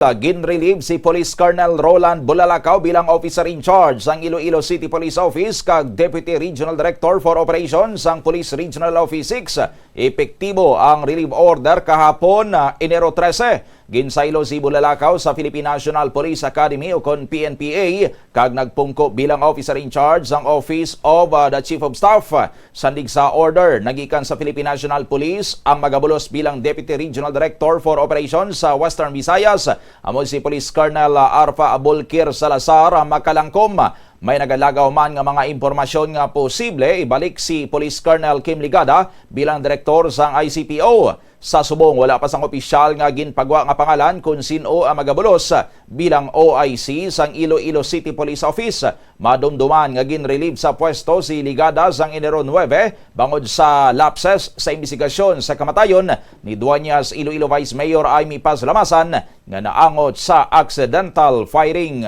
Ginrelieve si Police Colonel Roland Bulalakaw bilang officer in charge ng Iloilo City Police Office kag Deputy Regional Director for Operations ang Police Regional Office 6. Epektibo ang relief order kahapon Enero 13. Ginsaylo si Bulalakaw sa Philippine National Police Academy o kon PNPA kag nagpungko bilang officer in charge ang Office of the Chief of Staff. Sandig sa order, nagikan sa Philippine National Police ang magabulos bilang Deputy Regional Director for Operations sa Western Visayas. Amo si Police Colonel Arfa Abulkir Salazar Makalangkom. May nagalagaw man nga mga impormasyon nga posible ibalik si Police Colonel Kim Ligada bilang direktor sa ICPO. Sa subong, wala pa sang opisyal nga ginpagwa nga pangalan kung sino ang magabulos bilang OIC sang Iloilo City Police Office. Madumduman nga ginrelieve sa pwesto si Ligada sang Enero 9 bangod sa lapses sa investigasyon sa kamatayon ni Dueñas Iloilo Vice Mayor Amy Paz Lamasan nga naangot sa accidental firing.